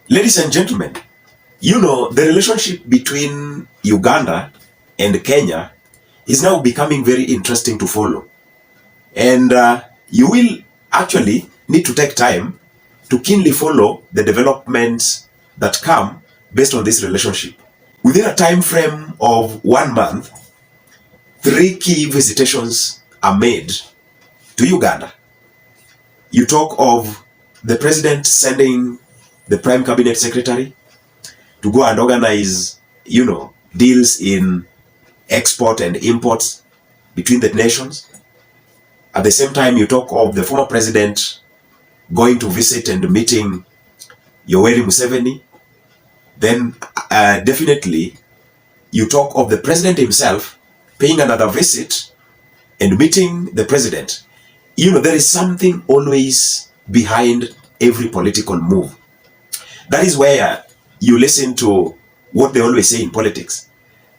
Ladies and gentlemen, the relationship between Uganda and Kenya is now becoming very interesting to follow. And you will actually need to take time to keenly follow the developments that come based on this relationship. Within a time frame of 1 month, 3 key visitations are made to Uganda. You talk of the president sending the prime cabinet secretary to go and organize, deals in export and imports between the nations. At the same time, you talk of the former president going to visit and meeting Yoweri Museveni. Then definitely you talk of the president himself paying another visit and meeting the president. There is something always behind every political move. That is where you listen to what they always say in politics,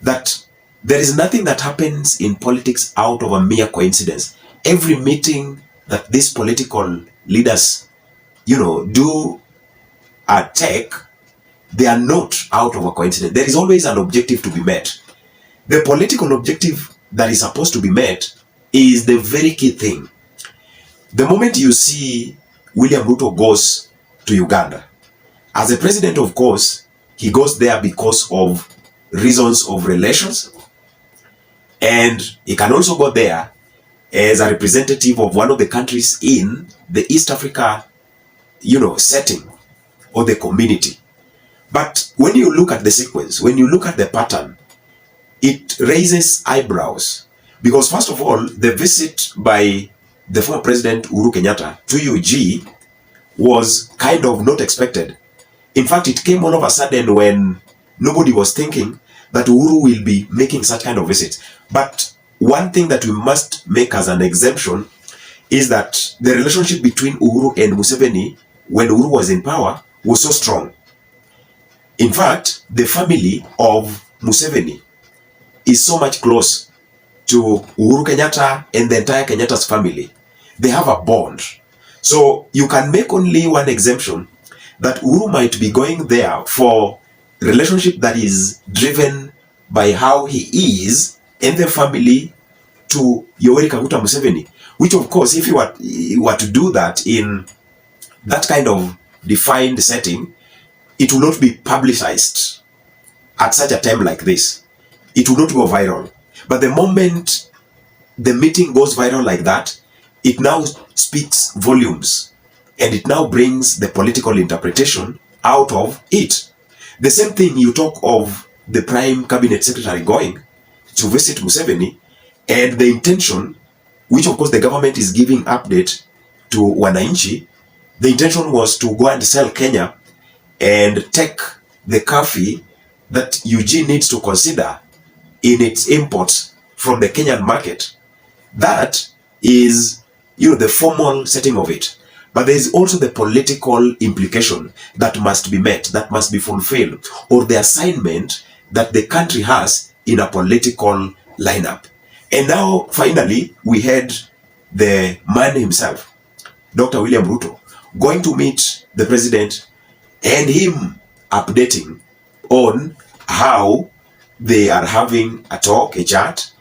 that there is nothing that happens in politics out of a mere coincidence. Every meeting that these political leaders, do take, they are not out of a coincidence. There is always an objective to be met. The political objective that is supposed to be met is the very key thing. The moment you see William Ruto goes to Uganda, as a president, of course, he goes there because of reasons of relations, and he can also go there as a representative of one of the countries in the East Africa, setting or the community. But when you look at the sequence, when you look at the pattern, it raises eyebrows. Because first of all, the visit by the former president Uhuru Kenyatta to UG was kind of not expected. In fact, it came all of a sudden when nobody was thinking that Uhuru will be making such kind of visits. But one thing that we must make as an exemption is that the relationship between Uhuru and Museveni, when Uhuru was in power, was so strong. In fact, the family of Museveni is so much close to Uhuru Kenyatta and the entire Kenyatta's family. They have a bond. So you can make only one exemption, that Uhuru might be going there for relationship that is driven by how he is and the family to Yoweri Kaguta Museveni. Which, of course, if you were to do that in that kind of defined setting, it will not be publicized at such a time like this. It will not go viral. But the moment the meeting goes viral like that, it now speaks volumes, and it now brings the political interpretation out of it. The same thing, you talk of the prime cabinet secretary going to visit Museveni, and the intention, which of course the government is giving update to Wananchi, the intention was to go and sell Kenya and take the coffee that UG needs to consider in its imports from the Kenyan market. That is, the formal setting of it. But there is also the political implication that must be met, that must be fulfilled, or the assignment that the country has in a political lineup. And now, finally, we had the man himself, Dr. William Ruto, going to meet the president and him updating on how they are having a talk, a chat,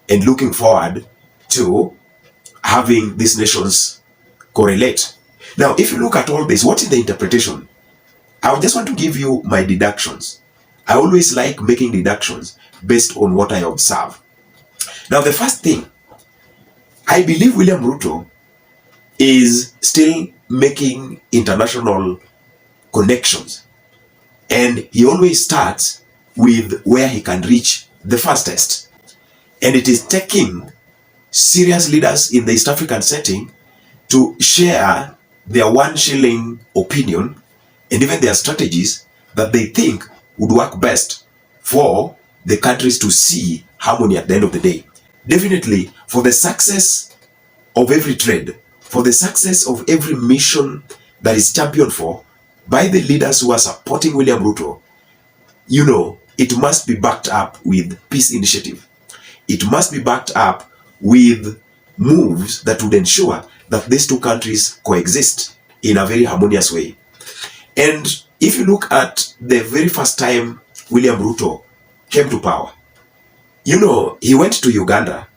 and looking forward to having these nations correlate. Now, if you look at all this, what is the interpretation? I just want to give you my deductions. I always like making deductions based on what I observe. Now, the first thing, I believe William Ruto is still making international connections. And he always starts with where he can reach the fastest. And it is taking serious leaders in the East African setting to share their 1 shilling opinion and even their strategies that they think would work best for the countries to see harmony at the end of the day. Definitely, for the success of every trade, for the success of every mission that is championed for by the leaders who are supporting William Ruto, it must be backed up with peace initiative. It must be backed up with moves that would ensure that these two countries coexist in a very harmonious way. And if you look at the very first time William Ruto came to power, he went to Uganda,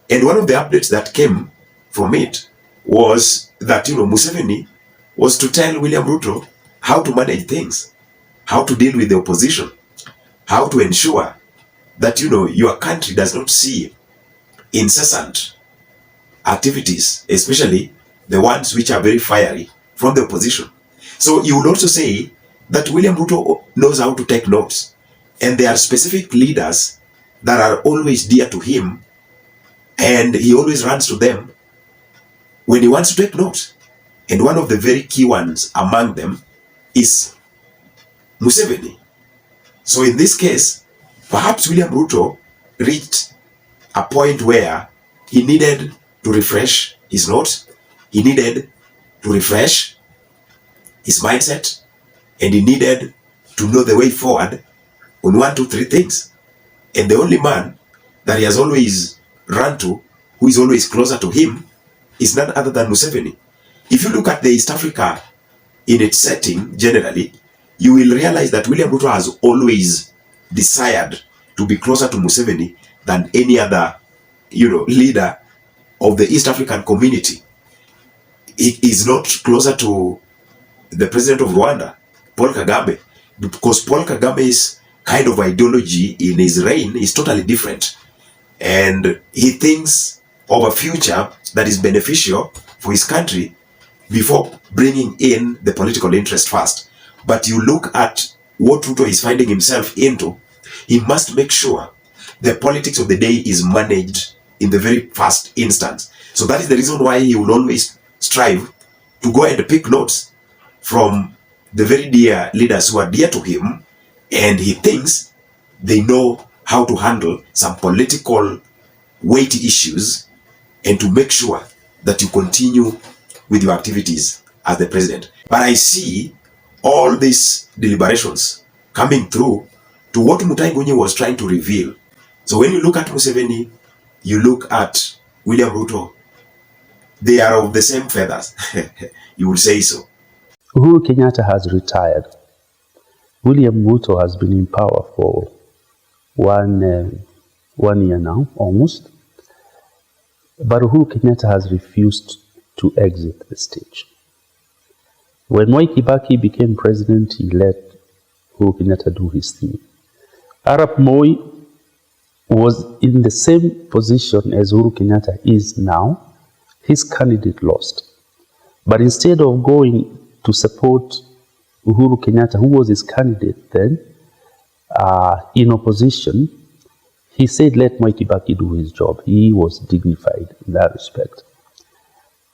and one of the updates that came from it was that, Museveni was to tell William Ruto how to manage things, how to deal with the opposition, how to ensure that, your country does not see incessant activities, especially the ones which are very fiery from the opposition. So you would also say that William Ruto knows how to take notes, and there are specific leaders that are always dear to him, and he always runs to them when he wants to take notes. And one of the very key ones among them is Museveni. So in this case, perhaps William Ruto reached a point where he needed to refresh his notes, he needed to refresh his mindset, and he needed to know the way forward on 1, 2, 3 things. And the only man that he has always run to, who is always closer to him, is none other than Museveni. If you look at the East Africa in its setting generally, you will realize that William Ruto has always desired to be closer to Museveni than any other, leader of the East African community. He is not closer to the president of Rwanda, Paul Kagame, because Paul Kagame's kind of ideology in his reign is totally different. And he thinks of a future that is beneficial for his country before bringing in the political interest first. But you look at what Ruto is finding himself into, he must make sure the politics of the day is managed in the very first instance. So that is the reason why he will always strive to go and pick notes from the very dear leaders who are dear to him, and he thinks they know how to handle some political weighty issues and to make sure that you continue with your activities as the president. But I see all these deliberations coming through to what Mutai Gunyi was trying to reveal. So when you look at Museveni, you look at William Ruto, they are of the same feathers. You would say so. Uhuru Kenyatta has retired. William Ruto has been in power for one year now, almost. But Uhuru Kenyatta has refused to exit the stage. When Mwai Kibaki became president, he let Uhuru Kenyatta do his thing. Arap Moi was in the same position as Uhuru Kenyatta is now. His candidate lost. But instead of going to support Uhuru Kenyatta, who was his candidate then, in opposition, he said, let Mwai Kibaki do his job. He was dignified in that respect.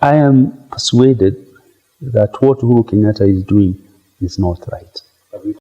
I am persuaded that what Uhuru Kenyatta is doing is not right.